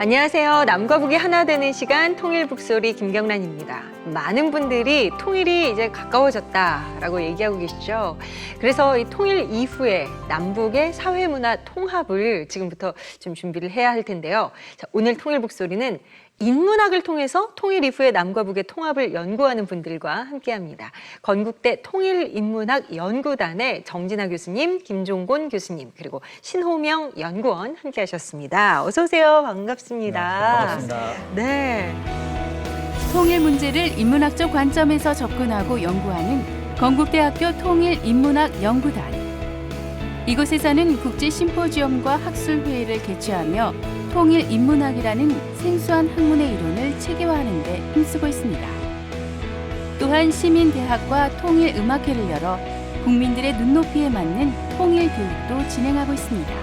안녕하세요. 남과 북이 하나 되는 시간 통일북소리 김경란입니다. 많은 분들이 통일이 이제 가까워졌다라고 얘기하고 계시죠. 그래서 이 통일 이후에 남북의 사회문화 통합을 지금부터 좀 준비를 해야 할 텐데요. 자, 오늘 통일북소리는 인문학을 통해서 통일 이후의 남과 북의 통합을 연구하는 분들과 함께합니다. 건국대 통일인문학연구단의 정진아 교수님, 김종곤 교수님, 그리고 신호명 연구원 함께하셨습니다. 어서 오세요. 반갑습니다. 반갑습니다. 네. 통일 문제를 인문학적 관점에서 접근하고 연구하는 건국대학교 통일인문학연구단. 이곳에서는 국제 심포지엄과 학술회의를 개최하며 통일인문학이라는 생소한 학문의 이론을 체계화하는 데 힘쓰고 있습니다. 또한 시민대학과 통일음악회를 열어 국민들의 눈높이에 맞는 통일교육도 진행하고 있습니다.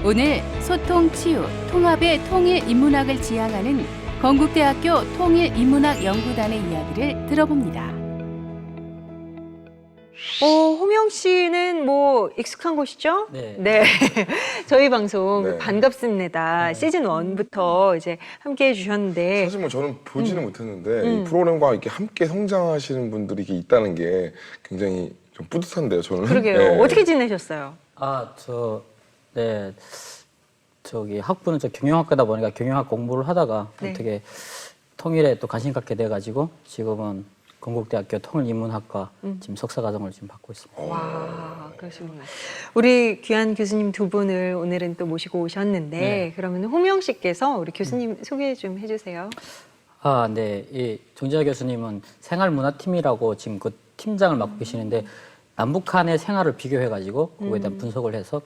오늘 소통, 치유, 통합의 통일인문학을 지향하는 건국대학교 통일인문학연구단의 이야기를 들어봅니다. 호명 씨는 뭐 익숙한 곳이죠? 네. 저희 방송 네. 반갑습니다. 시즌 1부터 이제 함께 해주셨는데. 사실 뭐 저는 보지는 못했는데 이 프로그램과 이렇게 함께 성장하시는 분들이 이렇게 있다는 게 굉장히 좀 뿌듯한데요, 저는. 그러게요. 네. 어떻게 지내셨어요? 저기 학부는 저 경영학과다 보니까 경영학 공부를 하다가 네. 어떻게 통일에 또 관심 갖게 돼가지고 지금은 건국대학교 통일인문학과 지금 석사과정을 지금 받고 있습니다. 와, 그러시구나. 우리 귀한 교수님 두 분을 오늘은 또 모시고 오셨는데, 네. 그러면 호명 씨께서 우리 교수님 소개 좀 해주세요. 네. 이 정진아 교수님은 생활문화팀이라고 지금 그 팀장을 맡고 계시는데 남북한의 생활을 비교해가지고 그거에 대한 분석을 해서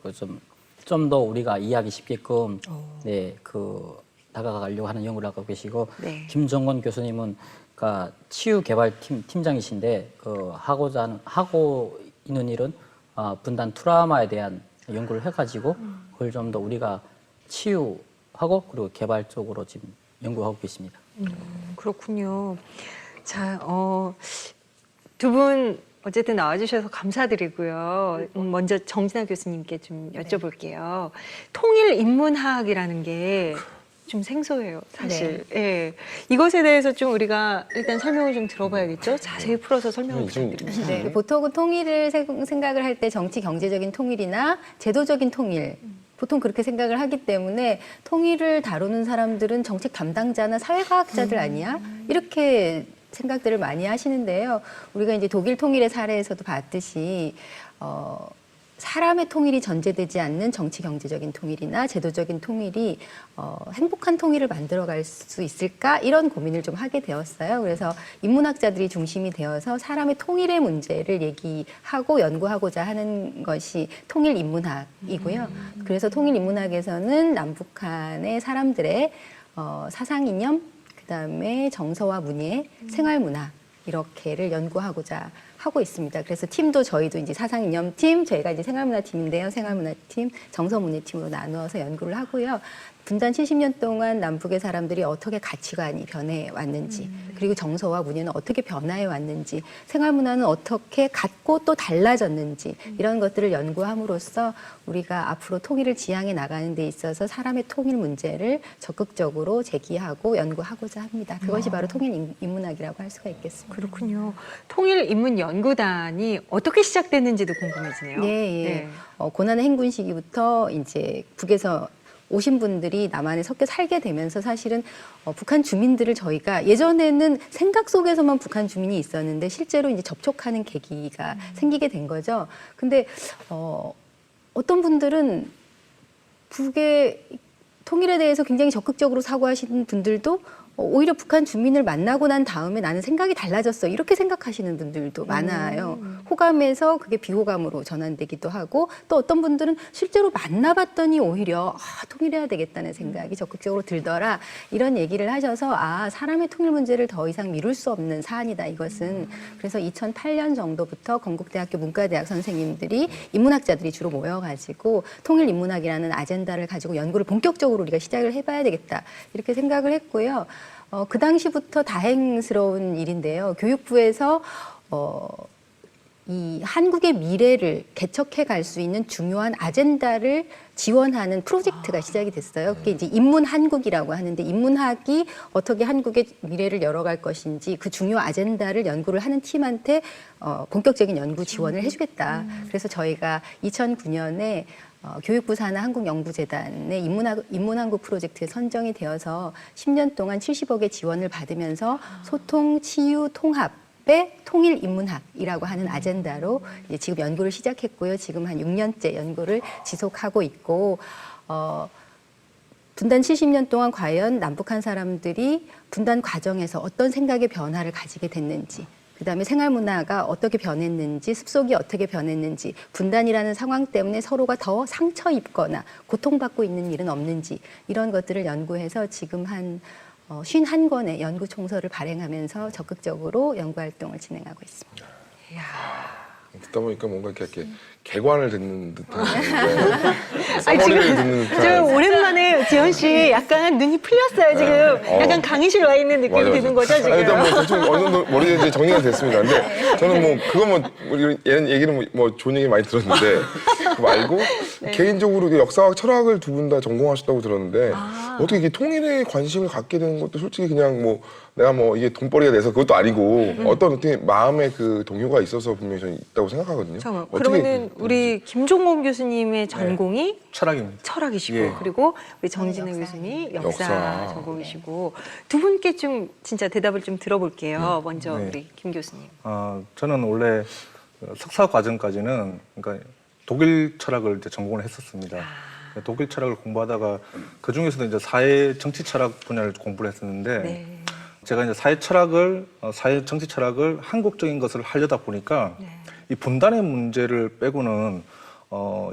좀 더 우리가 이해하기 쉽게끔 다가가려고 하는 연구를 하고 계시고 네. 김정곤 교수님은 그러니까 치유개발팀 팀장이신데 하고 있는 일은 분단 트라우마에 대한 연구를 해가지고 그걸 좀 더 우리가 치유하고 그리고 개발 쪽으로 지금 연구하고 계십니다. 그렇군요. 자, 두 분 어쨌든 나와주셔서 감사드리고요. 먼저 정진아 교수님께 좀 여쭤볼게요. 통일인문학이라는 게 좀 생소해요, 사실. 예. 이것에 대해서 좀 우리가 일단 설명을 좀 들어봐야겠죠? 자세히 풀어서 설명을 부탁드립니다. 네, 보통은 통일을 생각을 할 때 정치 경제적인 통일이나 제도적인 통일 보통 그렇게 생각을 하기 때문에 통일을 다루는 사람들은 정책 담당자나 사회과학자들 아니야? 이렇게 생각들을 많이 하시는데요. 우리가 이제 독일 통일의 사례에서도 봤듯이 사람의 통일이 전제되지 않는 정치 경제적인 통일이나 제도적인 통일이 행복한 통일을 만들어갈 수 있을까 이런 고민을 좀 하게 되었어요. 그래서 인문학자들이 중심이 되어서 사람의 통일의 문제를 얘기하고 연구하고자 하는 것이 통일인문학이고요. 그래서 통일인문학에서는 남북한의 사람들의 사상 이념, 그다음에 정서와 문예, 생활문화 이렇게를 연구하고자 하고 있습니다. 그래서 팀도 저희도 이제 사상이념팀, 저희가 이제 생활문화팀인데요. 생활문화팀, 정서문예팀으로 나누어서 연구를 하고요. 분단 70년 동안 남북의 사람들이 어떻게 가치관이 변해 왔는지, 그리고 정서와 문예는 어떻게 변화해 왔는지, 생활문화는 어떻게 같고 또 달라졌는지 이런 것들을 연구함으로써 우리가 앞으로 통일을 지향해 나가는 데 있어서 사람의 통일 문제를 적극적으로 제기하고 연구하고자 합니다. 그것이 바로 통일인문학이라고 할 수가 있겠습니다. 그렇군요. 통일인문연구단이 어떻게 시작됐는지도 궁금해지네요. 네. 고난의 행군 시기부터 이제 북에서 오신 분들이 남한에 섞여 살게 되면서 사실은 북한 주민들을 저희가 예전에는 생각 속에서만 북한 주민이 있었는데 실제로 이제 접촉하는 계기가 생기게 된 거죠. 근데 어떤 분들은 북의 통일에 대해서 굉장히 적극적으로 사고하시는 분들도 오히려 북한 주민을 만나고 난 다음에 나는 생각이 달라졌어 이렇게 생각하시는 분들도 많아요. 호감에서 그게 비호감으로 전환되기도 하고 또 어떤 분들은 실제로 만나봤더니 오히려 통일해야 되겠다는 생각이 적극적으로 들더라 이런 얘기를 하셔서 사람의 통일 문제를 더 이상 미룰 수 없는 사안이다 이것은. 그래서 2008년 정도부터 건국대학교 문과대학 선생님들이 인문학자들이 주로 모여가지고 통일인문학이라는 아젠다를 가지고 연구를 본격적으로 우리가 시작을 해봐야 되겠다 이렇게 생각을 했고요. 그 당시부터 다행스러운 일인데요. 교육부에서 이 한국의 미래를 개척해 갈 수 있는 중요한 아젠다를 지원하는 프로젝트가 시작이 됐어요. 그게 이제 인문한국이라고 하는데 인문학이 어떻게 한국의 미래를 열어갈 것인지 그 중요 아젠다를 연구를 하는 팀한테 본격적인 연구 지원을 해주겠다. 그래서 저희가 2009년에 교육부 산하 한국연구재단의 인문한국 프로젝트에 선정이 되어서 10년 동안 70억의 지원을 받으면서 소통, 치유, 통합의 통일 인문학이라고 하는 아젠다로 이제 지금 연구를 시작했고요. 지금 한 6년째 연구를 지속하고 있고 분단 70년 동안 과연 남북한 사람들이 분단 과정에서 어떤 생각의 변화를 가지게 됐는지, 그다음에 생활 문화가 어떻게 변했는지, 습속이 어떻게 변했는지, 분단이라는 상황 때문에 서로가 더 상처 입거나 고통받고 있는 일은 없는지 이런 것들을 연구해서 지금 한 51권의 연구 총서를 발행하면서 적극적으로 연구 활동을 진행하고 있습니다. 듣다 보니까 뭔가 이렇게 개관을 듣는 듯한 아니, 써머리를 지금 듣는 저 듯한 오랜만에 지현 씨 약간 눈이 풀렸어요 지금. 약간 강의실 와 있는 느낌이 맞아요. 드는 거죠 지금. 아니, 일단 뭐 대충 어느 정도 머리에 이제 정리가 됐습니다. 근데 저는 뭐 그거 뭐 우리 얘기는 뭐 좋은 얘기 많이 들었는데 그거 말고 개인적으로 이게 역사학, 철학을 두 분 다 전공하셨다고 들었는데 어떻게 이게 통일에 관심을 갖게 되는 것도 솔직히 그냥 뭐 내가 뭐 이게 돈벌이가 돼서 그것도 아니고 어떻게 마음의 그 동요가 있어서 분명히 저는 있다고 생각하거든요. 잠깐만, 어떻게 그러면은 우리 김종범 교수님의 전공이 철학입니다. 철학이시고 예. 그리고 우리 정진우 교수님 역사 전공이시고 두 분께 좀 진짜 대답을 좀 들어볼게요. 먼저 네. 우리 김 교수님. 저는 원래 석사 과정까지는 그러니까 독일 철학을 이제 전공을 했었습니다. 독일 철학을 공부하다가 그 중에서도 이제 사회 정치 철학 분야를 공부를 했었는데 네. 제가 이제 사회 정치 철학을 한국적인 것을 하려다 보니까 이 분단의 문제를 빼고는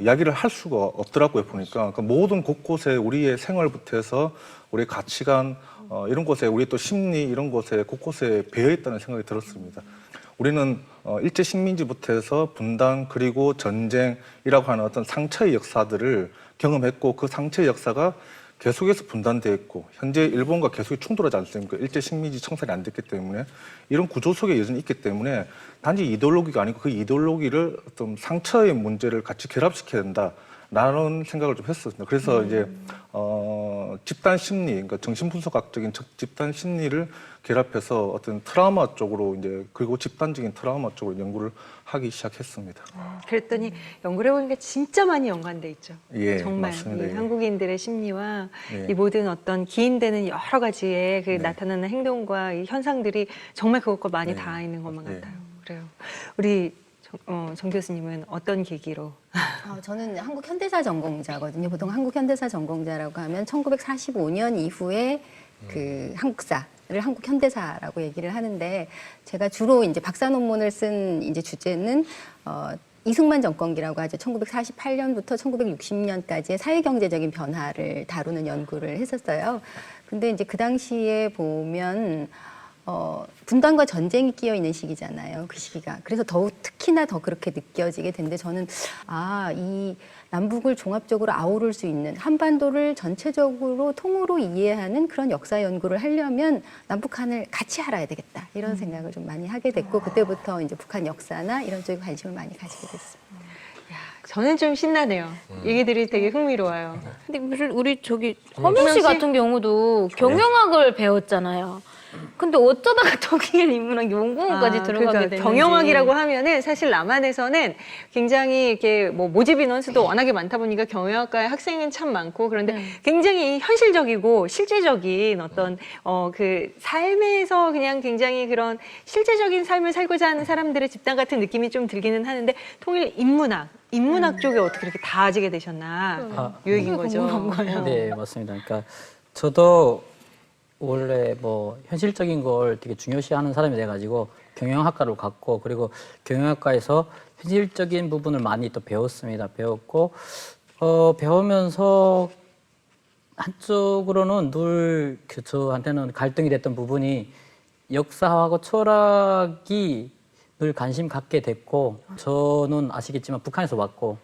이야기를 할 수가 없더라고요. 보니까 그 모든 곳곳에 우리의 생활부터 해서 우리의 가치관 이런 곳에 우리 또 심리 이런 곳에 곳곳에 배어 있다는 생각이 들었습니다. 우리는 일제 식민지부터 해서 분단 그리고 전쟁이라고 하는 어떤 상처의 역사들을 경험했고 그 상처의 역사가 계속해서 분단되어 있고 현재 일본과 계속 충돌하지 않습니까? 일제 식민지 청산이 안 됐기 때문에 이런 구조 속에 여전히 있기 때문에 단지 이데올로기가 아니고 그 이데올로기를 어떤 상처의 문제를 같이 결합시켜야 된다라는 생각을 좀 했었습니다. 그래서 이제 집단 심리, 그러니까 정신분석학적인 집단 심리를 결합해서 어떤 트라우마 쪽으로 이제 그리고 집단적인 트라우마 쪽으로 연구를 하기 시작했습니다. 그랬더니 연구를 해보니까 진짜 많이 연관돼 있죠. 예, 정말 맞습니다. 이 예. 한국인들의 심리와 예. 이 모든 어떤 기인되는 여러 가지의 그 나타나는 행동과 이 현상들이 정말 그것과 많이 네. 닿아 있는 것만 예. 같아요. 그래요. 우리 정 교수님은 어떤 계기로? 저는 한국 현대사 전공자거든요. 보통 한국 현대사 전공자라고 하면 1945년 이후에 그 한국사를 한국 현대사라고 얘기를 하는데 제가 주로 이제 박사 논문을 쓴 이제 주제는 이승만 정권기라고 하죠. 1948년부터 1960년까지의 사회경제적인 변화를 다루는 연구를 했었어요. 근데 이제 그 당시에 보면 분단과 전쟁이 끼어 있는 시기잖아요. 그 시기가. 그래서 특히나 더 그렇게 느껴지게 됐는데 저는 이 남북을 종합적으로 아우를 수 있는 한반도를 전체적으로 통으로 이해하는 그런 역사 연구를 하려면 남북한을 같이 알아야 되겠다. 이런 생각을 좀 많이 하게 됐고 그때부터 이제 북한 역사나 이런 쪽에 관심을 많이 가지게 됐습니다. 저는 좀 신나네요. 얘기들이 되게 흥미로워요. 근데 우리 저기 허명 씨 같은 경우도 경영학을 배웠잖아요. 근데 어쩌다가 독일 인문학 연구원까지 들어가게 그러니까 됐는지. 경영학이라고 하면은 사실 남한에서는 굉장히 이렇게 뭐 모집 인원수도 워낙에 많다 보니까 경영학과의 학생은 참 많고 그런데 굉장히 현실적이고 실제적인 어떤 그 삶에서 그냥 굉장히 그런 실제적인 삶을 살고자 하는 사람들의 집단 같은 느낌이 좀 들기는 하는데 통일 인문학 쪽에 어떻게 이렇게 닿아지게 되셨나 이 얘기인 거죠. 네, 맞습니다. 그러니까 저도 원래 뭐 현실적인 걸 되게 중요시하는 사람이 돼가지고 경영학과를 갔고 그리고 경영학과에서 현실적인 부분을 많이 또 배웠습니다. 배웠고 배우면서 한쪽으로는 늘 저한테는 갈등이 됐던 부분이 역사하고 철학이 늘 관심 갖게 됐고 저는 아시겠지만 북한에서 왔고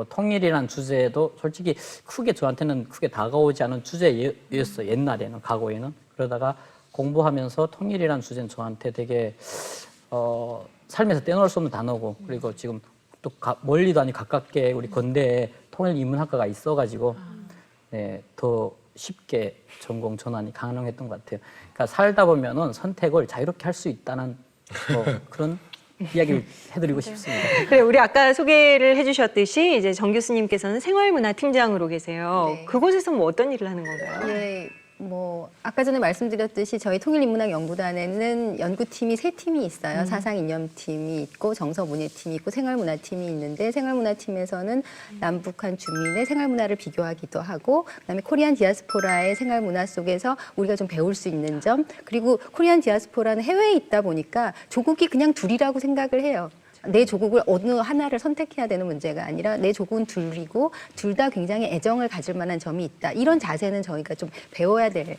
통일이라는 주제도 솔직히 저한테는 크게 다가오지 않은 주제였어요. 옛날에는 과거에는. 그러다가 공부하면서 통일이라는 주제는 저한테 되게 삶에서 떼놓을 수 없는 단어고 그리고 지금 또 멀리도 아니 가깝게 우리 건대에 통일인문학과가 있어가지고 네, 더 쉽게 전공 전환이 가능했던 것 같아요. 그러니까 살다 보면은 선택을 자유롭게 할 수 있다는 뭐 그런 이야기를 해드리고 싶습니다. 그래, 우리 아까 소개를 해주셨듯이 이제 정 교수님께서는 생활문화팀장으로 계세요. 네. 그곳에서 뭐 어떤 일을 하는 건가요? 예, 뭐 아까 전에 말씀드렸듯이 저희 통일인문학연구단에는 연구팀이 3팀이 있어요. 사상이념팀이 있고 정서문예팀이 있고 생활문화팀이 있는데 생활문화팀에서는 남북한 주민의 생활문화를 비교하기도 하고 그다음에 코리안 디아스포라의 생활문화 속에서 우리가 좀 배울 수 있는 점 그리고 코리안 디아스포라는 해외에 있다 보니까 조국이 그냥 둘이라고 생각을 해요. 내 조국을 어느 하나를 선택해야 되는 문제가 아니라 내 조국은 둘이고 둘 다 굉장히 애정을 가질 만한 점이 있다. 이런 자세는 저희가 좀 배워야 될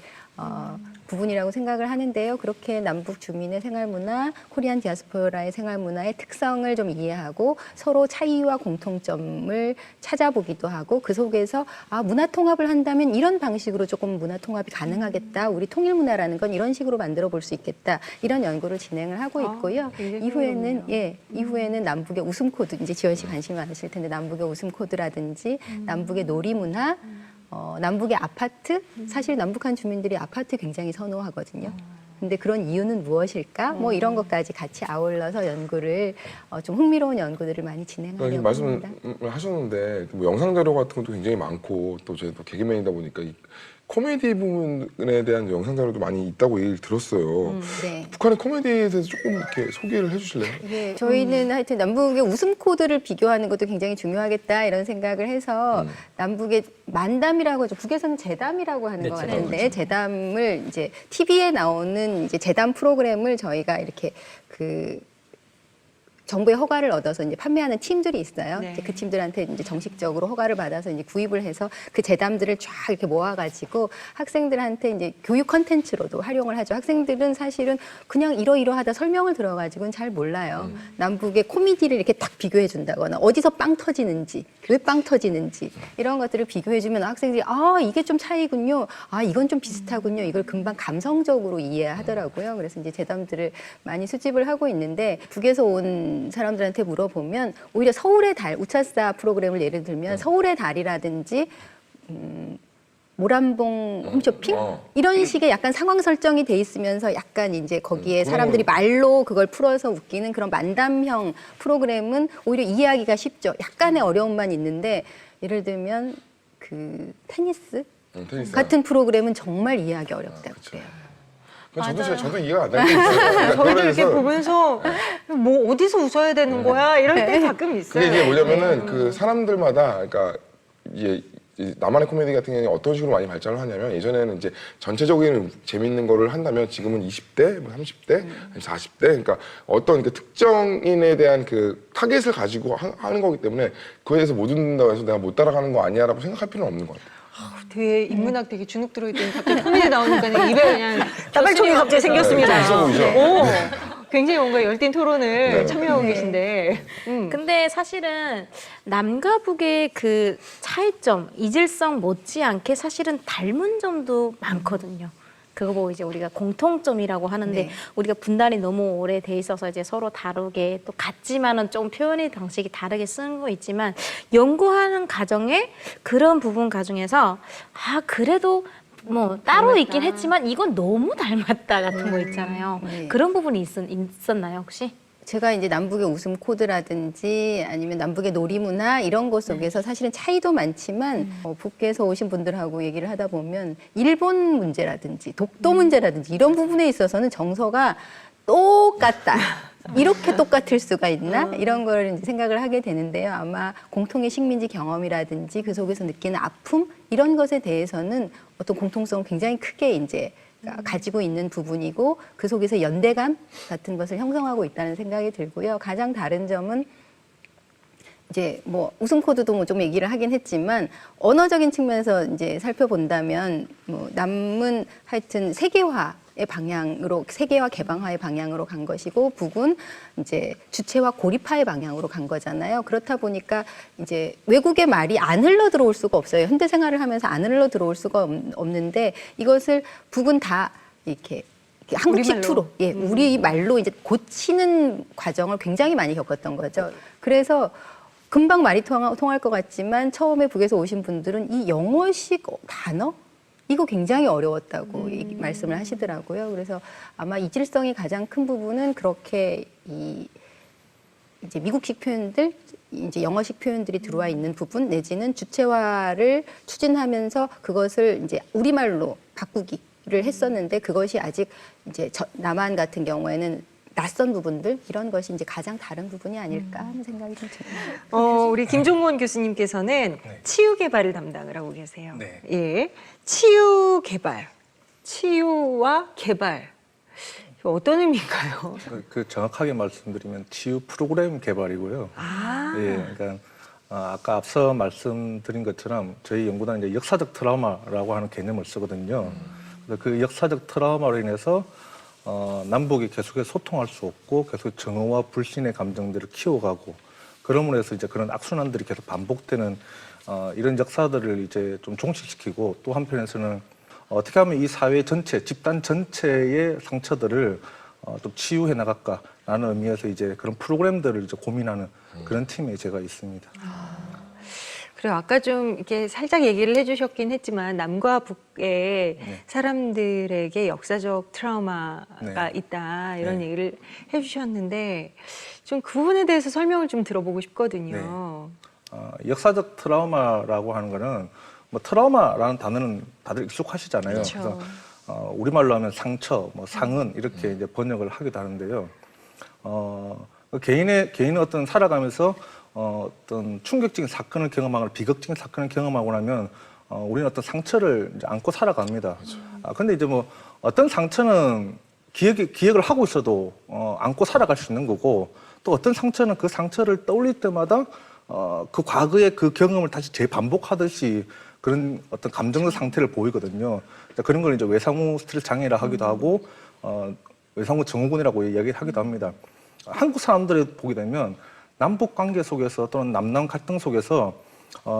부분이라고 생각을 하는데요. 그렇게 남북 주민의 생활문화, 코리안 디아스포라의 생활문화의 특성을 좀 이해하고 서로 차이와 공통점을 찾아보기도 하고 그 속에서 문화 통합을 한다면 이런 방식으로 조금 문화 통합이 가능하겠다. 우리 통일문화라는 건 이런 식으로 만들어 볼 수 있겠다. 이런 연구를 진행을 하고 있고요. 굉장히 이후에는 남북의 웃음 코드, 이제 지원 씨 관심이 많으실 텐데 남북의 웃음 코드라든지 남북의 놀이문화, 남북의 아파트, 사실 남북한 주민들이 아파트 굉장히 선호하거든요. 근데 그런 이유는 무엇일까? 뭐 이런 것까지 같이 아울러서 연구를 좀 흥미로운 연구들을 많이 진행하려고 말씀을 합니다. 하셨는데 뭐 영상 자료 같은 것도 굉장히 많고 또 저희도 개그맨이다 보니까 이 코미디 부분에 대한 영상 자료도 많이 있다고 얘기를 들었어요. 네. 북한의 코미디에 대해서 조금 이렇게 소개를 해주실래요? 네, 저희는 하여튼 남북의 웃음 코드를 비교하는 것도 굉장히 중요하겠다 이런 생각을 해서 남북의 만담이라고 하죠. 북에서는 재담이라고 하는 네, 것 재담, 같은데 재담을 이제 TV에 나오는 이제 재담 프로그램을 저희가 이렇게 정부의 허가를 얻어서 이제 판매하는 팀들이 있어요. 네. 이제 그 팀들한테 이제 정식적으로 허가를 받아서 이제 구입을 해서 그 재담들을 쫙 이렇게 모아가지고 학생들한테 이제 교육 컨텐츠로도 활용을 하죠. 학생들은 사실은 그냥 이러이러하다 설명을 들어가지고는 잘 몰라요. 남북의 코미디를 이렇게 딱 비교해 준다거나 어디서 빵 터지는지, 왜 빵 터지는지 이런 것들을 비교해 주면 학생들이 이게 좀 차이군요. 이건 좀 비슷하군요. 이걸 금방 감성적으로 이해하더라고요. 그래서 이제 재담들을 많이 수집을 하고 있는데 북에서 온 사람들한테 물어보면 오히려 서울의 달, 우차사 프로그램을 예를 들면 서울의 달이라든지 모란봉 홈쇼핑 이런 식의 약간 상황 설정이 돼 있으면서 약간 이제 거기에 사람들이 말로 그걸 풀어서 웃기는 그런 만담형 프로그램은 오히려 이해하기가 쉽죠. 약간의 어려움만 있는데 예를 들면 그 테니스 테니스. 같은 프로그램은 정말 이해하기 어렵다고 그쵸. 그래요. 저도 이해가 안 되는 게 있어요. 저희도 이렇게 보면서 뭐 어디서 웃어야 되는 거야 이럴 때 가끔 있어요. 그게 이제 뭐냐면은 그 사람들마다 그러니까 이제 나만의 코미디 같은 경우는 어떤 식으로 많이 발전을 하냐면 예전에는 이제 전체적인 재밌는 거를 한다면 지금은 20대, 뭐 30대, 40대 그러니까 어떤 그 특정인에 대한 그 타겟을 가지고 하는 거기 때문에 그거에 대해서 못 웃는다고 해서 내가 못 따라가는 거 아니야라고 생각할 필요는 없는 것 같아요. 뒤에 인문학 되게 주눅 들어있더니 갑자기 코미디 나오니까 입에 그냥 따발총이 갑자기 생겼습니다. 있어 보이죠? 오, 굉장히 뭔가 열띤 토론을 네. 참여하고 계신데. 근데 사실은 남과 북의 그 차이점, 이질성 못지않게 사실은 닮은 점도 많거든요. 그거 보고 이제 우리가 공통점이라고 하는데 네. 우리가 분단이 너무 오래 돼 있어서 이제 서로 다르게 또 같지만은 좀 표현의 방식이 다르게 쓰는 거 있지만 연구하는 과정에 그런 부분 가중에서 그래도 뭐 따로 있긴 했지만 이건 너무 닮았다 같은 거 있잖아요. 네. 그런 부분이 있었나요 혹시? 제가 이제 남북의 웃음 코드라든지 아니면 남북의 놀이문화 이런 것 속에서 사실은 차이도 많지만 북에서 오신 분들하고 얘기를 하다 보면 일본 문제라든지 독도 문제라든지 이런 부분에 있어서는 정서가 똑같다. 이렇게 똑같을 수가 있나? 이런 걸 이제 생각을 하게 되는데요. 아마 공통의 식민지 경험이라든지 그 속에서 느끼는 아픔 이런 것에 대해서는 어떤 공통성을 굉장히 크게 이제 가지고 있는 부분이고 그 속에서 연대감 같은 것을 형성하고 있다는 생각이 들고요. 가장 다른 점은 이제 뭐 웃음 코드도 뭐 좀 얘기를 하긴 했지만 언어적인 측면에서 이제 살펴본다면 뭐 남은 하여튼 세계화의 방향으로 세계화 개방화의 방향으로 간 것이고 북은 이제 주체화 고립화의 방향으로 간 거잖아요. 그렇다 보니까 이제 외국의 말이 안 흘러 들어올 수가 없어요. 현대 생활을 하면서 안 흘러 들어올 수가 없는데 이것을 북은 다 이렇게 한국식 우리말로. 투로, 예, 우리 말로 이제 고치는 과정을 굉장히 많이 겪었던 거죠. 그래서 금방 말이 통할 것 같지만 처음에 북에서 오신 분들은 이 영어식 단어 이거 굉장히 어려웠다고 말씀을 하시더라고요. 그래서 아마 이질성이 가장 큰 부분은 그렇게 이제 미국식 표현들, 이제 영어식 표현들이 들어와 있는 부분 내지는 주체화를 추진하면서 그것을 이제 우리말로 바꾸기를 했었는데 그것이 아직 이제 남한 같은 경우에는 낯선 부분들 이런 것이 이제 가장 다른 부분이 아닐까 하는 생각이 좀 듭니다. 우리 김종원 교수님께서는 네. 치유 개발을 담당을 하고 계세요. 네. 예, 치유 개발, 치유와 개발 이거 어떤 의미인가요? 그 정확하게 말씀드리면 치유 프로그램 개발이고요. 아, 예, 그러니까 아까 앞서 말씀드린 것처럼 저희 연구단은 이제 역사적 트라우마라고 하는 개념을 쓰거든요. 그래서 그 역사적 트라우마로 인해서 남북이 계속해서 소통할 수 없고 계속 정오와 불신의 감정들을 키워가고 그러므로 해서 이제 그런 악순환들이 계속 반복되는 이런 역사들을 이제 좀 종식시키고 또 한편에서는 어떻게 하면 이 사회 전체, 집단 전체의 상처들을 좀 치유해 나갈까라는 의미에서 이제 그런 프로그램들을 이제 고민하는 그런 팀에 제가 있습니다. 그래요. 아까 좀 이렇게 살짝 얘기를 해주셨긴 했지만 남과 북의 사람들에게 역사적 트라우마가 있다 이런 얘기를 해주셨는데 좀 그 부분에 대해서 설명을 좀 들어보고 싶거든요. 역사적 트라우마라고 하는 거는 뭐 트라우마라는 단어는 다들 익숙하시잖아요. 그렇죠. 그래서 우리말로 하면 상처, 뭐 상흔 이렇게 이제 번역을 하기도 하는데요. 개인의 어떤 살아가면서 어떤 충격적인 사건을 경험하거나 비극적인 사건을 경험하고 나면 우리는 어떤 상처를 이제 안고 살아갑니다. 근데 이제 뭐 어떤 상처는 기억을 하고 있어도 안고 살아갈 수 있는 거고 또 어떤 상처는 그 상처를 떠올릴 때마다 그 과거의 그 경험을 다시 재반복하듯이 그런 어떤 감정의 상태를 보이거든요. 그런 걸 이제 외상후 스트레스 장애라 하기도 하고 외상후 증후군이라고 이야기를 하기도 합니다. 한국 사람들이 보게 되면 남북 관계 속에서 또는 남남 갈등 속에서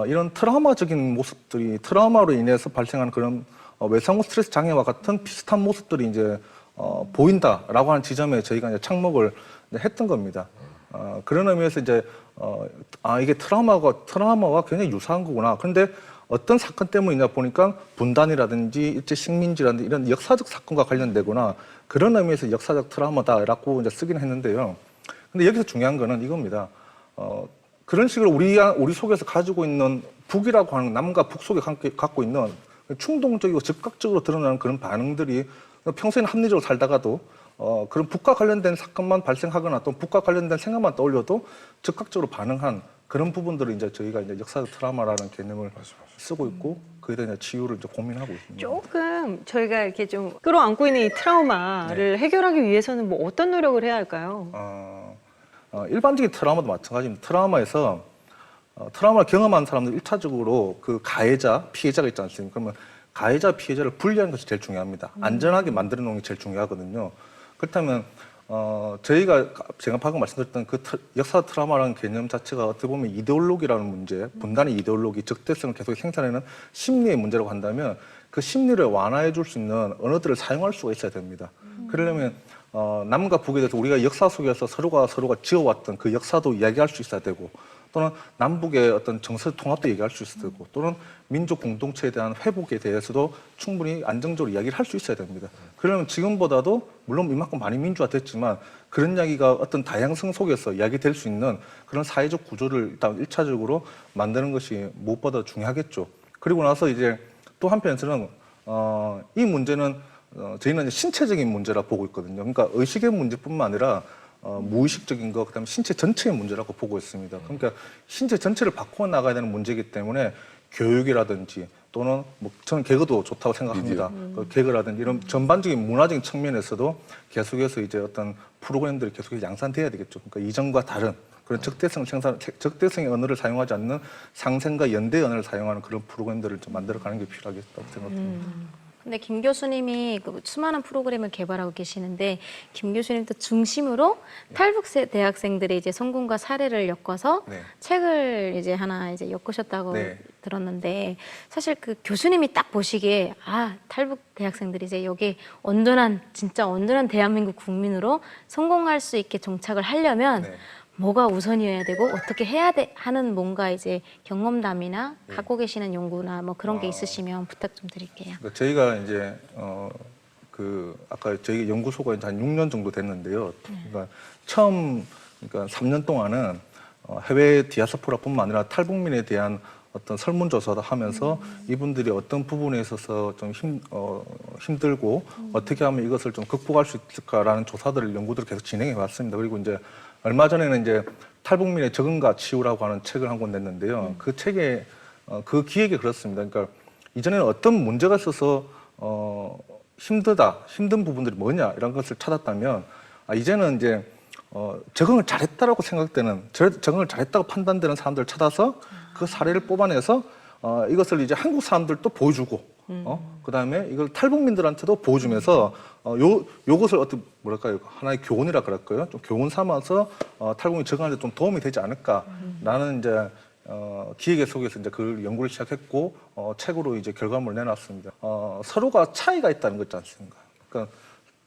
이런 트라우마적인 모습들이 트라우마로 인해서 발생하는 그런 외상후 스트레스 장애와 같은 비슷한 모습들이 이제 보인다라고 하는 지점에 저희가 이제 착목을 했던 겁니다. 그런 의미에서 이제 이게 트라우마와 굉장히 유사한 거구나. 그런데 어떤 사건 때문이냐 보니까 분단이라든지 일제 식민지라든지 이런 역사적 사건과 관련되거나 그런 의미에서 역사적 트라우마다라고 이제 쓰긴 했는데요. 근데 여기서 중요한 거는 이겁니다. 그런 식으로 우리 속에서 가지고 있는 북이라고 하는 남과 북 속에 갖고 있는 충동적이고 즉각적으로 드러나는 그런 반응들이 평소에는 합리적으로 살다가도 그런 북과 관련된 사건만 발생하거나 또 북과 관련된 생각만 떠올려도 즉각적으로 반응한 그런 부분들을 이제 저희가 이제 역사적 트라우마라는 개념을 쓰고 있고 그에 대한 치유를 이제 고민하고 있습니다. 조금 저희가 이렇게 좀 끌어안고 있는 이 트라우마를 해결하기 위해서는 뭐 어떤 노력을 해야 할까요? 일반적인 트라우마도 마찬가지입니다. 트라우마를 경험한 사람들 1차적으로 그 가해자, 피해자가 있지 않습니까? 그러면 가해자, 피해자를 분리하는 것이 제일 중요합니다. 안전하게 만들어 놓는 게 제일 중요하거든요. 그렇다면 제가 방금 말씀드렸던 그 역사 트라우마라는 개념 자체가 어떻게 보면 이데올로기라는 문제, 분단의 이데올로기, 적대성을 계속 생산하는 심리의 문제라고 한다면 그 심리를 완화해 줄 수 있는 언어들을 사용할 수가 있어야 됩니다. 그러려면 남과 북에 대해서 우리가 역사 속에서 서로가 지어왔던 그 역사도 이야기할 수 있어야 되고 또는 남북의 어떤 정서 통합도 얘기할 수 있어야 되고 또는 민족 공동체에 대한 회복에 대해서도 충분히 안정적으로 이야기를 할 수 있어야 됩니다. 그러면 지금보다도 물론 이만큼 많이 민주화됐지만 그런 이야기가 어떤 다양성 속에서 이야기될 수 있는 그런 사회적 구조를 일단 1차적으로 만드는 것이 무엇보다 중요하겠죠. 그리고 나서 이제 또 한편에서는 이 문제는 저희는 이제 신체적인 문제라 보고 있거든요. 그러니까 의식의 문제뿐만 아니라 무의식적인 거, 그다음에 신체 전체의 문제라고 보고 있습니다. 그러니까 신체 전체를 바꿔 나가야 되는 문제이기 때문에 교육이라든지 또는 뭐 저는 개그도 좋다고 생각합니다. 그 개그라든지 이런 전반적인 문화적인 측면에서도 계속해서 이제 어떤 프로그램들이 계속 양산돼야 되겠죠. 그러니까 이전과 다른 그런 적대성의 언어를 사용하지 않는 상생과 연대의 언어를 사용하는 그런 프로그램들을 좀 만들어가는 게 필요하겠다고 생각합니다. 근데 김 교수님이 그 수많은 프로그램을 개발하고 계시는데 김 교수님도 중심으로 탈북 대학생들의 이제 성공과 사례를 엮어서 네. 책을 이제 하나 이제 엮으셨다고 네. 들었는데 사실 그 교수님이 딱 보시기에 아 탈북 대학생들이 이제 여기 진짜 온전한 대한민국 국민으로 성공할 수 있게 정착을 하려면 네. 뭐가 우선이어야 되고 어떻게 해야 돼 하는 뭔가 이제 경험담이나 갖고 계시는 연구나 뭐 그런 게 있으시면 부탁 좀 드릴게요. 그러니까 저희가 이제 아까 저희 연구소가 이제 한 6년 정도 됐는데요. 그러니까 처음 그러니까 3년 동안은 해외 디아스포라뿐만 아니라 탈북민에 대한 어떤 설문조사도 하면서 이분들이 어떤 부분에 있어서 좀 힘들고 어떻게 하면 이것을 좀 극복할 수 있을까라는 조사들을 연구들을 계속 진행해 왔습니다. 그리고 이제 얼마 전에는 이제 탈북민의 적응과 치유라고 하는 책을 한 권 냈는데요. 그 책에 그 기획이 그렇습니다. 그러니까 이전에는 어떤 문제가 있어서 힘든 부분들이 뭐냐 이런 것을 찾았다면 이제는 이제 적응을 잘했다라고 생각되는 적응을 잘했다고 판단되는 사람들을 찾아서 그 사례를 뽑아내서 이것을 이제 한국 사람들도 보여주고 그다음에 이걸 탈북민들한테도 보여주면서 요것을 어떻게 뭐랄까요 하나의 교훈이라 그럴까요? 좀 교훈 삼아서 탈북민 적응하는 데 좀 도움이 되지 않을까라는 이제 기획의 속에서 이제 그 연구를 시작했고 책으로 이제 결과물을 내놨습니다. 서로가 차이가 있다는 거 있지 않습니까? 그러니까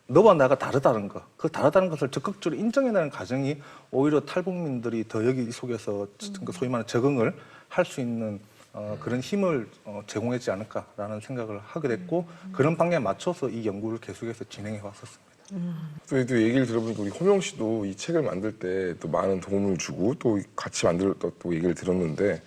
너와 나가 다르다는 거, 그 다르다는 것을 적극적으로 인정해내는 과정이 오히려 탈북민들이 더 여기 속에서 소위 말하는 적응을 할 수 있는 그런 힘을 제공하지 않을까라는 생각을 하게 됐고 그런 방향에 맞춰서 이 연구를 계속해서 진행해 왔었습니다. 또 얘기를 들어보니까 우리 호명 씨도 이 책을 만들 때 또 많은 도움을 주고 또 같이 만들었다고 또 얘기를 들었는데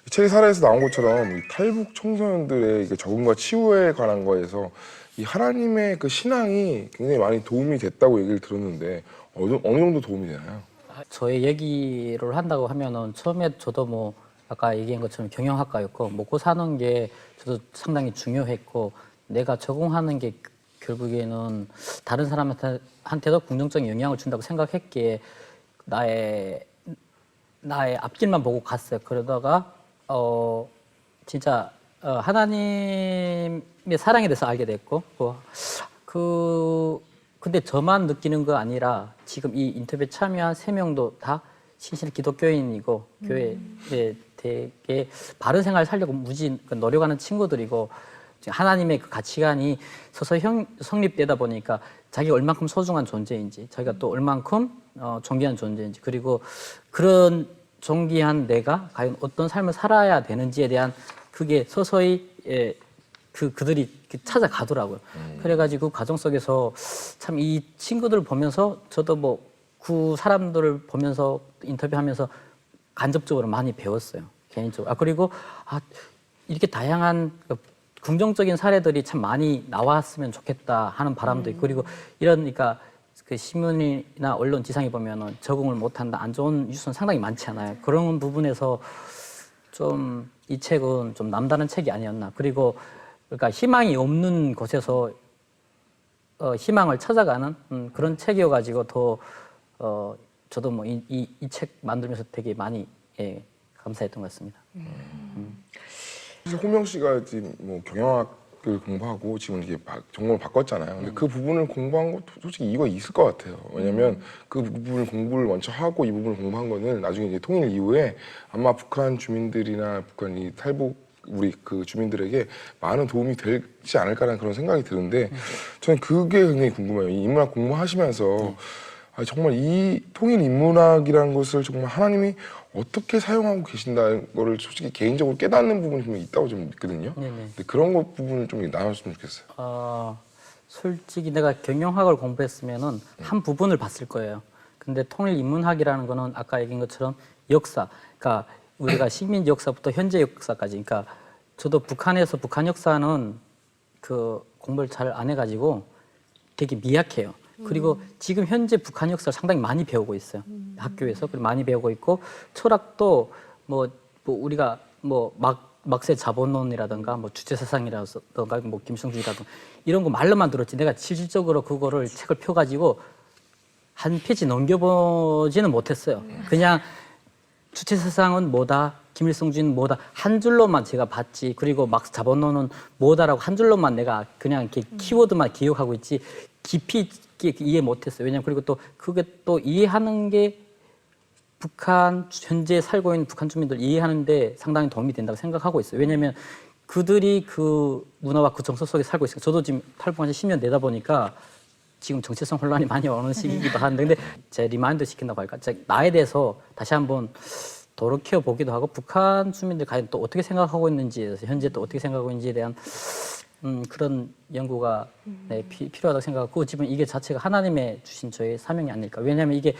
이 책의 사례에서 나온 것처럼 이 탈북 청소년들의 적응과 치유에 관한 거에서 이 하나님의 그 신앙이 굉장히 많이 도움이 됐다고 얘기를 들었는데 어느 정도 도움이 되나요? 저의 얘기를 한다고 하면은 처음에 저도 뭐 아까 얘기한 것처럼 경영학과였고 먹고 사는 게 저도 상당히 중요했고 내가 적응하는 게 결국에는 다른 사람한테도 긍정적인 영향을 준다고 생각했기에 나의 앞길만 보고 갔어요. 그러다가 진짜 하나님의 사랑에 대해서 알게 됐고 근데 저만 느끼는 거 아니라 지금 이 인터뷰에 참여한 3명도 다 신실 기독교인이고 교회에 되게 바른 생활을 살려고 무지 노력하는 친구들이고 하나님의 그 가치관이 서서히 성립되다 보니까 자기가 얼만큼 소중한 존재인지 자기가 또 얼만큼 존귀한 존재인지 그리고 그런 존귀한 내가 과연 어떤 삶을 살아야 되는지에 대한 그게 서서히 그들이 찾아가더라고요. 그래가지고 그 과정 속에서 참 이 친구들을 보면서 저도 뭐 그 사람들을 보면서 인터뷰하면서 간접적으로 많이 배웠어요. 개인적으로. 그리고 이렇게 다양한 긍정적인 사례들이 참 많이 나왔으면 좋겠다 하는 바람도 있고 그리고 그러니까 그 신문이나 언론 지상에 보면은 적응을 못한다 안 좋은 뉴스는 상당히 많잖아요. 그런 부분에서 좀 이 책은 좀 남다른 책이 아니었나. 그리고 그러니까 희망이 없는 곳에서 희망을 찾아가는 그런 책이어가지고 더 저도 뭐 이 책 만들면서 되게 많이 감사했던 것 같습니다. 사실 호명 씨가 지금 뭐 경영학을 공부하고 지금 이게 전공을 바꿨잖아요. 근데 그 부분을 공부한 것도 솔직히 이유가 있을 것 같아요. 왜냐면 그 부분을 공부를 먼저 하고 이 부분을 공부한 거는 나중에 이제 통일 이후에 아마 북한 주민들이나 북한 이 탈북 우리 그 주민들에게 많은 도움이 되지 않을까라는 그런 생각이 드는데 저는 그게 굉장히 궁금해요. 이 인문학 공부하시면서 정말 이 통일 인문학이라는 것을 정말 하나님이 어떻게 사용하고 계신다는 거를 솔직히 개인적으로 깨닫는 부분이 좀 있다고 좀 믿거든요. 근데 그런 것 부분을 좀 나눴으면 좋겠어요. 솔직히 내가 경영학을 공부했으면은 한 부분을 봤을 거예요. 근데 통일 인문학이라는 거는 아까 얘기한 것처럼 역사, 그러니까 우리가 식민 역사부터 현재 역사까지, 그러니까 저도 북한에서 북한 역사는 그 공부를 잘 안 해가지고 되게 미약해요. 그리고 지금 현재 북한 역사를 상당히 많이 배우고 있어요. 학교에서 그리고 많이 배우고 있고 철학도 뭐 우리가 뭐 막세 자본론이라든가 뭐 주체 사상이라든가 뭐 김성주의라든가 이런 거 말로만 들었지 내가 실질적으로 그거를 책을 펴가지고 한 페이지 넘겨보지는 못했어요. 그냥 주체 사상은 뭐다, 김일성주의는 뭐다 한 줄로만 제가 봤지. 그리고 막스 자본론은 뭐다라고 한 줄로만 내가 그냥 이렇게 키워드만 기억하고 있지 깊이 이해 못했어요. 왜냐면 그리고 또 그게 또 이해하는 게 북한 현재 살고 있는 북한 주민들 이해하는데 상당히 도움이 된다고 생각하고 있어요. 왜냐하면 그들이 그 문화와 그 정서 속에 살고 있어요. 저도 지금 탈북한 지 10년 되다 보니까 지금 정체성 혼란이 많이 오는 시기이기도 한데, 근데 제 리마인드 시킨다고 할까? 나에 대해서 다시 한번 돌이켜 보기도 하고, 북한 주민들 과연 또 어떻게 생각하고 있는지, 현재 또 어떻게 생각하고 있는지에 대한 그런 연구가 네, 필요하다고 생각하고, 지금 이게 자체가 하나님의 주신 저의 사명이 아닐까. 왜냐하면 이게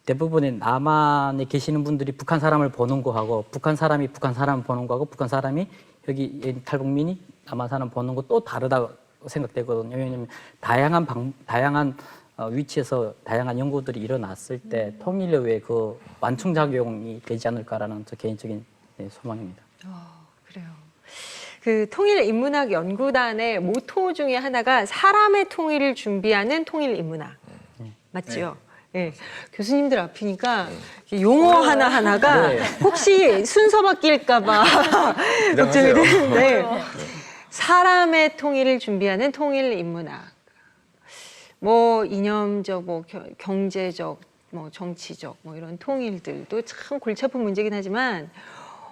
대부분의 남한에 계시는 분들이 북한 사람을 보는 거하고, 북한 사람이 북한 사람을 보는 거하고, 북한 사람이 여기 탈북민이 남한 사람 보는 거 또 다르다고 생각되거든요. 왜냐하면 다양한 위치에서 다양한 연구들이 일어났을 때 통일의 외에 그 완충작용이 되지 않을까라는 저 개인적인 네, 소망입니다. 그래요. 그 통일인문학 연구단의 모토 중에 하나가 사람의 통일을 준비하는 통일인문학. 맞지요? 네. 교수님들 앞이니까 용어 하나하나가 네. 혹시 순서 바뀔까봐 걱정이 되는데, 사람의 통일을 준비하는 통일인문학. 뭐 이념적, 뭐 경제적, 뭐 정치적, 뭐 이런 통일들도 참 골치 아픈 문제긴 하지만,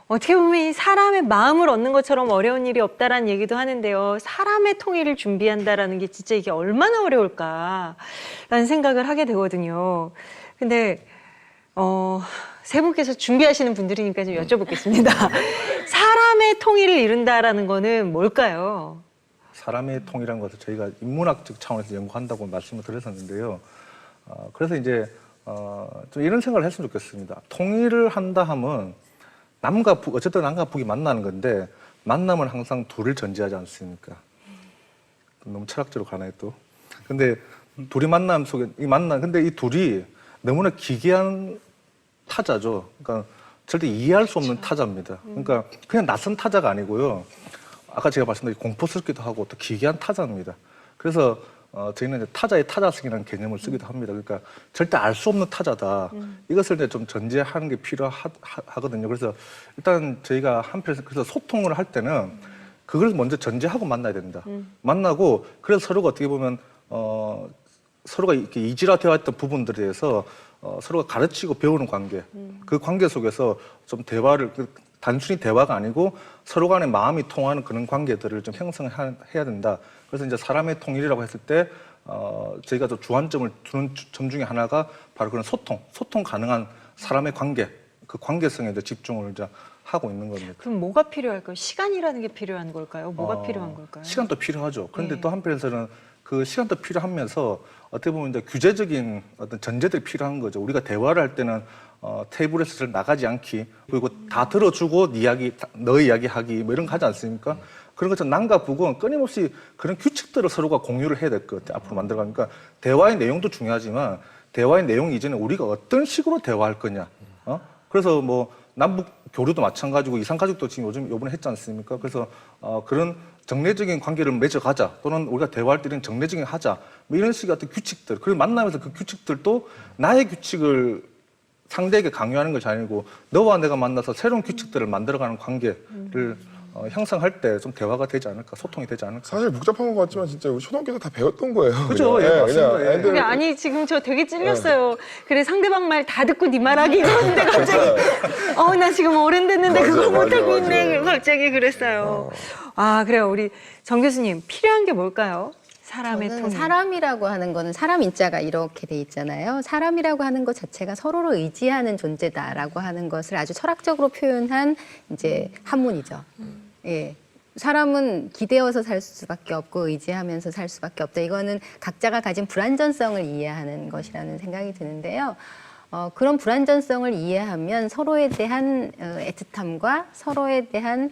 어떻게 보면 이 사람의 마음을 얻는 것처럼 어려운 일이 없다라는 얘기도 하는데요. 사람의 통일을 준비한다라는 게 진짜 이게 얼마나 어려울까라는 생각을 하게 되거든요. 근데 세 분께서 준비하시는 분들이니까 좀 여쭤보겠습니다. 사람의 통일을 이룬다라는 거는 뭘까요? 사람의 통일한 것을 저희가 인문학적 차원에서 연구한다고 말씀을 드렸었는데요. 그래서 이제 좀 이런 생각을 했으면 좋겠습니다. 통일을 한다 하면 남과 북, 어쨌든 남과 북이 만나는 건데, 만남은 항상 둘을 전제하지 않습니까? 너무 철학적으로 가나요, 또? 근데 둘이 만남 속에, 근데 이 둘이 너무나 기괴한 타자죠. 그러니까 절대 이해할 수 없는 타자입니다. 그러니까 그냥 낯선 타자가 아니고요. 아까 제가 말씀드린 공포스럽기도 하고 또 기괴한 타자입니다. 그래서 저희는 이제 타자의 타자성이라는 개념을 쓰기도 합니다. 그러니까 절대 알 수 없는 타자다. 이것을 이제 좀 전제하는 게 필요하거든요. 그래서 일단 저희가 한편에서 그래서 소통을 할 때는 그걸 먼저 전제하고 만나야 된다. 만나고 그래서 서로가 어떻게 보면 서로가 이렇게 이질화되어 있던 부분들에 대해서 서로가 가르치고 배우는 관계, 그 관계 속에서 좀 대화를 단순히 대화가 아니고 서로 간의 마음이 통하는 그런 관계들을 좀 형성해야 된다. 그래서 이제 사람의 통일이라고 했을 때 저희가 또 주안점을 두는 점 중에 하나가 바로 그런 소통 가능한 사람의 관계, 그 관계성에 이제 집중을 이제 하고 있는 겁니다. 그럼 뭐가 필요할까요? 시간이라는 게 필요한 걸까요? 뭐가 필요한 걸까요? 시간도 필요하죠. 그런데 네. 또 한편에서는 그 시간도 필요하면서 어떻게 보면 이제 규제적인 어떤 전제들이 필요한 거죠. 우리가 대화를 할 때는 테이블에서 잘 나가지 않기, 그리고 다 들어주고 너의 이야기 하기, 뭐 이런 거 하지 않습니까? 그런 것처럼 남과 북은 끊임없이 그런 규칙들을 서로가 공유를 해야 될 것 같아요. 앞으로 만들어가니까 대화의 내용도 중요하지만 대화의 내용 이전에 우리가 어떤 식으로 대화할 거냐. 그래서 뭐 남북 교류도 마찬가지고 이산가족도 지금 요번에 했지 않습니까? 그래서 그런 정례적인 관계를 맺어가자, 또는 우리가 대화할 때는 정례적인 하자, 뭐 이런 식의 어떤 규칙들, 그리고 만나면서 그 규칙들도 나의 규칙을 상대에게 강요하는 것이 아니고 너와 내가 만나서 새로운 규칙들을 만들어가는 관계를 형성할 때 좀 대화가 되지 않을까, 소통이 되지 않을까. 사실 복잡한 것 같지만 진짜 우리 초등학교 때 다 배웠던 거예요. 그죠? 그냥. 예, 맞습니다. 그냥 예. 애들 그게 아니 지금 저 되게 찔렸어요. 그래 상대방 말 다 듣고 네 말하기 이러는데 갑자기 나 지금 어른 됐는데 맞아, 그걸 맞아, 못하고 맞아. 있네. 갑자기 그랬어요. 아 그래요. 우리 정 교수님 필요한 게 뭘까요? 사람의 저는 통일. 사람이라고 하는 거는 사람 인자가 이렇게 돼 있잖아요. 사람이라고 하는 것 자체가 서로를 의지하는 존재다라고 하는 것을 아주 철학적으로 표현한 이제 한문이죠. 예. 사람은 기대어서 살 수밖에 없고 의지하면서 살 수밖에 없다. 이거는 각자가 가진 불완전성을 이해하는 것이라는 생각이 드는데요. 그런 불완전성을 이해하면 서로에 대한 애틋함과 서로에 대한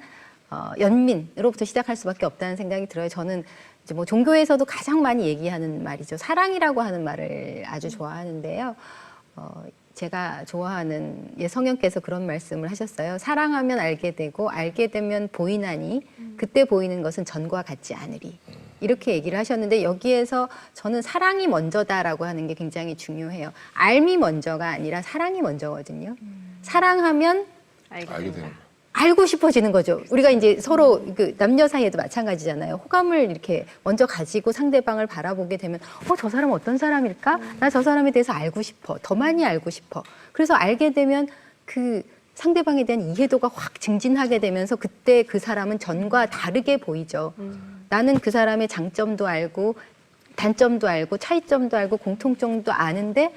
연민으로부터 시작할 수밖에 없다는 생각이 들어요. 저는 이제 뭐 종교에서도 가장 많이 얘기하는 말이죠. 사랑이라고 하는 말을 아주 좋아하는데요. 제가 좋아하는 성령께서 그런 말씀을 하셨어요. 사랑하면 알게 되고 알게 되면 보이나니 그때 보이는 것은 전과 같지 않으리. 이렇게 얘기를 하셨는데 여기에서 저는 사랑이 먼저다라고 하는 게 굉장히 중요해요. 알미 먼저가 아니라 사랑이 먼저거든요. 사랑하면 알게 되는 알고 싶어지는 거죠. 우리가 이제 서로 그 남녀 사이에도 마찬가지잖아요. 호감을 이렇게 먼저 가지고 상대방을 바라보게 되면 저 사람 어떤 사람일까? 나 저 사람에 대해서 알고 싶어. 더 많이 알고 싶어. 그래서 알게 되면 그 상대방에 대한 이해도가 확 증진하게 되면서 그때 그 사람은 전과 다르게 보이죠. 나는 그 사람의 장점도 알고 단점도 알고 차이점도 알고 공통점도 아는데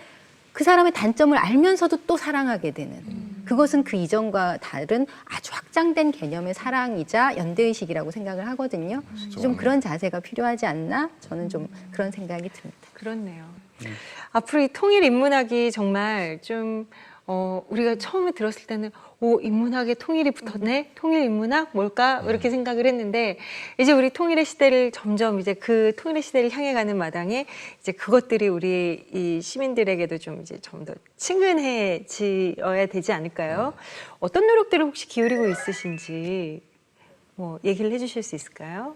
그 사람의 단점을 알면서도 또 사랑하게 되는 그것은 그 이전과 다른 아주 확장된 개념의 사랑이자 연대의식이라고 생각을 하거든요. 좀 그런 자세가 필요하지 않나? 저는 좀 그런 생각이 듭니다. 그렇네요. 앞으로 이 통일 인문학이 정말 좀 우리가 처음에 들었을 때는 인문학에 통일이 붙었네? 통일 인문학? 뭘까? 이렇게 생각을 했는데 이제 우리 통일의 시대를 점점 이제 그 통일의 시대를 향해 가는 마당에 이제 그것들이 우리 이 시민들에게도 좀 이제 좀 더 친근해지어야 되지 않을까요? 어떤 노력들을 혹시 기울이고 있으신지 뭐 얘기를 해주실 수 있을까요?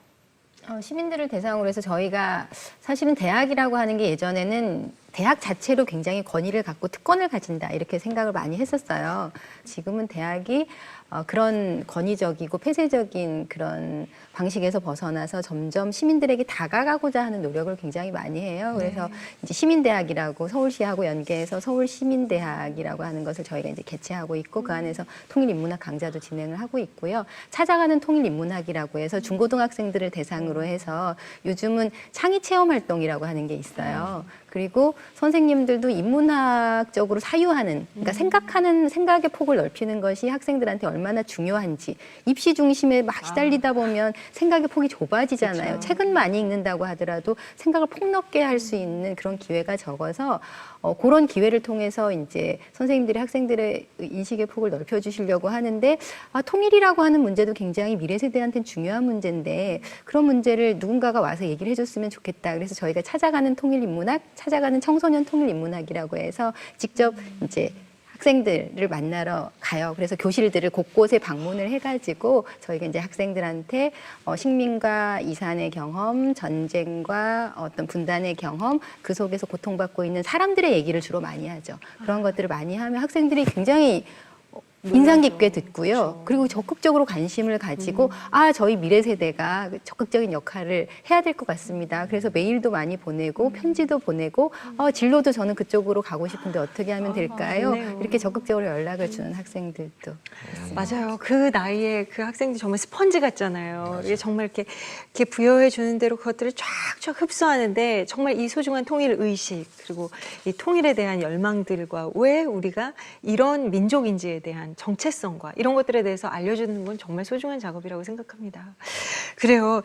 시민들을 대상으로 해서 저희가 사실은 대학이라고 하는 게 예전에는 대학 자체로 굉장히 권위를 갖고 특권을 가진다 이렇게 생각을 많이 했었어요. 지금은 대학이 그런 권위적이고 폐쇄적인 그런 방식에서 벗어나서 점점 시민들에게 다가가고자 하는 노력을 굉장히 많이 해요. 그래서 이제 시민대학이라고 서울시하고 연계해서 서울시민대학이라고 하는 것을 저희가 이제 개최하고 있고 그 안에서 통일인문학 강좌도 진행을 하고 있고요. 찾아가는 통일인문학이라고 해서 중고등학생들을 대상으로 해서 요즘은 창의체험활동이라고 하는 게 있어요. 그리고 선생님들도 인문학적으로 사유하는, 그러니까 생각하는 생각의 폭을 넓히는 것이 학생들한테 얼마나 중요한지. 입시 중심에 막 시달리다 보면 생각의 폭이 좁아지잖아요. 그쵸. 책은 많이 읽는다고 하더라도 생각을 폭넓게 할 수 있는 그런 기회가 적어서 그런 기회를 통해서 이제 선생님들이 학생들의 인식의 폭을 넓혀주시려고 하는데 통일이라고 하는 문제도 굉장히 미래 세대한테는 중요한 문제인데 그런 문제를 누군가가 와서 얘기를 해줬으면 좋겠다. 그래서 저희가 찾아가는 통일인문학, 찾아가는 청소년 통일인문학이라고 해서 직접 이제 학생들을 만나러 가요. 그래서 교실들을 곳곳에 방문을 해가지고 저희가 이제 학생들한테 식민과 이산의 경험, 전쟁과 어떤 분단의 경험, 그 속에서 고통받고 있는 사람들의 얘기를 주로 많이 하죠. 그런 것들을 많이 하면 학생들이 굉장히 인상 깊게 듣고요. 그렇죠. 그리고 적극적으로 관심을 가지고 저희 미래 세대가 적극적인 역할을 해야 될 것 같습니다. 그래서 메일도 많이 보내고 편지도 보내고 진로도 저는 그쪽으로 가고 싶은데 어떻게 하면 될까요? 좋네요. 이렇게 적극적으로 연락을 주는 학생들도 맞아요. 그 나이에 그 학생들이 정말 스펀지 같잖아요. 이게 정말 이렇게 부여해 주는 대로 그것들을 쫙쫙 흡수하는데 정말 이 소중한 통일 의식 그리고 이 통일에 대한 열망들과 왜 우리가 이런 민족인지에 대한 정체성과 이런 것들에 대해서 알려주는 건 정말 소중한 작업이라고 생각합니다. 그래요.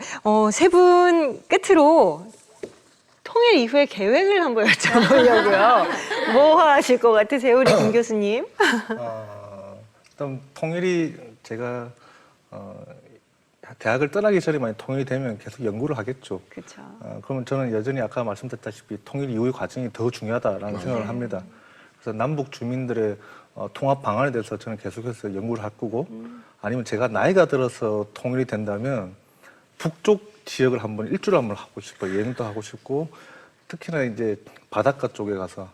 세 분 끝으로 통일 이후의 계획을 한번 여쭤보려고요. 뭐 하실 것 같으세요, 우리 김 교수님? 일단 통일이 제가 대학을 떠나기 전에 만약 통일이 되면 계속 연구를 하겠죠. 그렇죠. 그러면 저는 여전히 아까 말씀드렸다시피 통일 이후의 과정이 더 중요하다라는 생각을 합니다. 그래서 남북 주민들의 통합 방안에 대해서 저는 계속해서 연구를 할 거고 아니면 제가 나이가 들어서 통일이 된다면 북쪽 지역을 한번 일주를 한번 하고 싶어요. 여행도 하고 싶고 특히나 이제 바닷가 쪽에 가서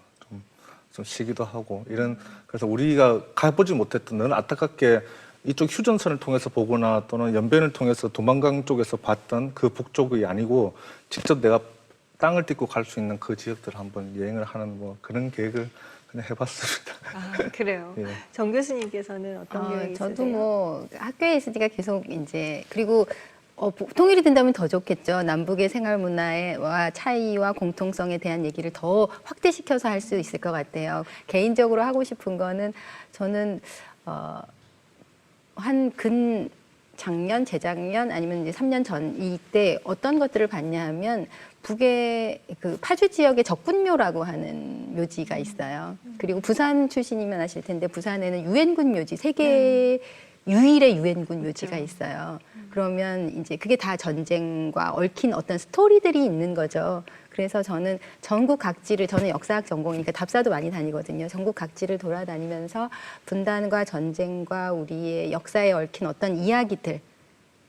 좀 쉬기도 하고 이런 그래서 우리가 가보지 못했던 늘 안타깝게 이쪽 휴전선을 통해서 보거나 또는 연변을 통해서 도망강 쪽에서 봤던 그 북쪽이 아니고 직접 내가 땅을 딛고 갈 수 있는 그 지역들을 한번 여행을 하는 뭐 그런 계획을 그냥 해봤습니다. 그래요. 예. 정 교수님께서는 어떤 계획이 있으세요? 저도 뭐 학교에 있으니까 계속 이제 그리고 통일이 된다면 더 좋겠죠. 남북의 생활 문화와 차이와 공통성에 대한 얘기를 더 확대시켜서 할 수 있을 것 같아요. 개인적으로 하고 싶은 거는 저는 한 작년, 재작년 아니면 이제 3년 전 이때 어떤 것들을 봤냐 하면 북의 그 파주 지역에 적군묘라고 하는 묘지가 있어요. 그리고 부산 출신이면 아실 텐데 부산에는 유엔군 묘지, 세계 유일의 유엔군 묘지가 있어요. 그러면 이제 그게 다 전쟁과 얽힌 어떤 스토리들이 있는 거죠. 그래서 저는 전국 각지를, 저는 역사학 전공이니까 답사도 많이 다니거든요. 전국 각지를 돌아다니면서 분단과 전쟁과 우리의 역사에 얽힌 어떤 이야기들,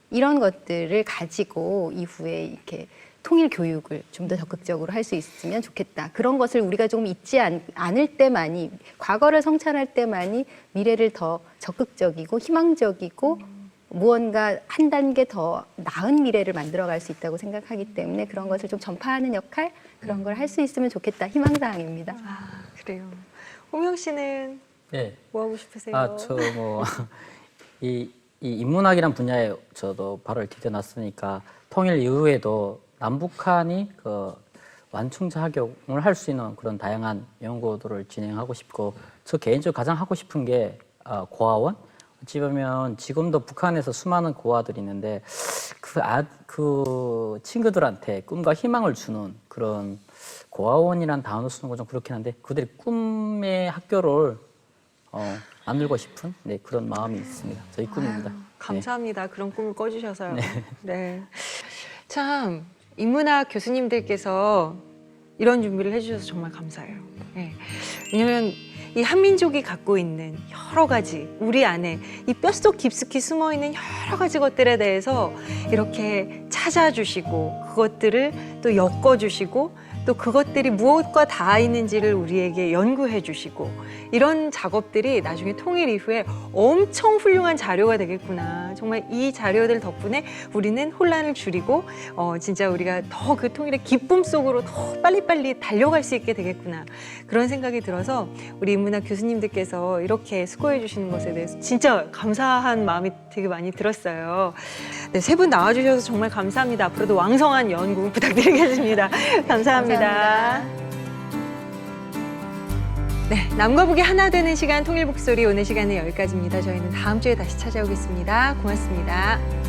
이런 것들을 가지고 이후에 이렇게 통일 교육을 좀 더 적극적으로 할 수 있으면 좋겠다. 그런 것을 우리가 조금 잊지 않을 때만이, 과거를 성찰할 때만이 미래를 더 적극적이고 희망적이고 무언가 한 단계 더 나은 미래를 만들어갈 수 있다고 생각하기 때문에 그런 것을 좀 전파하는 역할, 그런 걸 할 수 있으면 좋겠다. 희망사항입니다. 아, 그래요. 호명 씨는 네. 뭐 하고 싶으세요? 저 뭐 이 인문학이란 분야에 저도 발을 디뎌놨으니까 통일 이후에도 남북한이 그 완충작용을 할 수 있는 그런 다양한 연구들을 진행하고 싶고, 저 개인적으로 가장 하고 싶은 게 고아원. 어찌 보면 지금도 북한에서 수많은 고아들이 있는데 그 친구들한테 꿈과 희망을 주는 그런, 고아원이란 단어 쓰는 건 좀 그렇긴 한데 그들이 꿈의 학교를 만들고 싶은 그런 마음이 있습니다. 저희 꿈입니다. 아유, 감사합니다. 그런 꿈을 꿔주셔서요. 네. 참 인문학 교수님들께서 이런 준비를 해주셔서 정말 감사해요. 네. 왜냐면 이 한민족이 갖고 있는 여러 가지, 우리 안에 이 뼛속 깊숙이 숨어 있는 여러 가지 것들에 대해서 이렇게 찾아주시고, 그것들을 또 엮어주시고, 또 그것들이 무엇과 닿아 있는지를 우리에게 연구해 주시고, 이런 작업들이 나중에 통일 이후에 엄청 훌륭한 자료가 되겠구나. 정말 이 자료들 덕분에 우리는 혼란을 줄이고 진짜 우리가 더 그 통일의 기쁨 속으로 더 빨리빨리 달려갈 수 있게 되겠구나. 그런 생각이 들어서 우리 인문학 교수님들께서 이렇게 수고해 주시는 것에 대해서 진짜 감사한 마음이 되게 많이 들었어요. 네, 세 분 나와주셔서 정말 감사합니다. 앞으로도 왕성한 연구 부탁드리겠습니다. 감사합니다. 네, 남과 북이 하나 되는 시간 통일북소리, 오늘 시간은 여기까지입니다. 저희는 다음 주에 다시 찾아오겠습니다. 고맙습니다.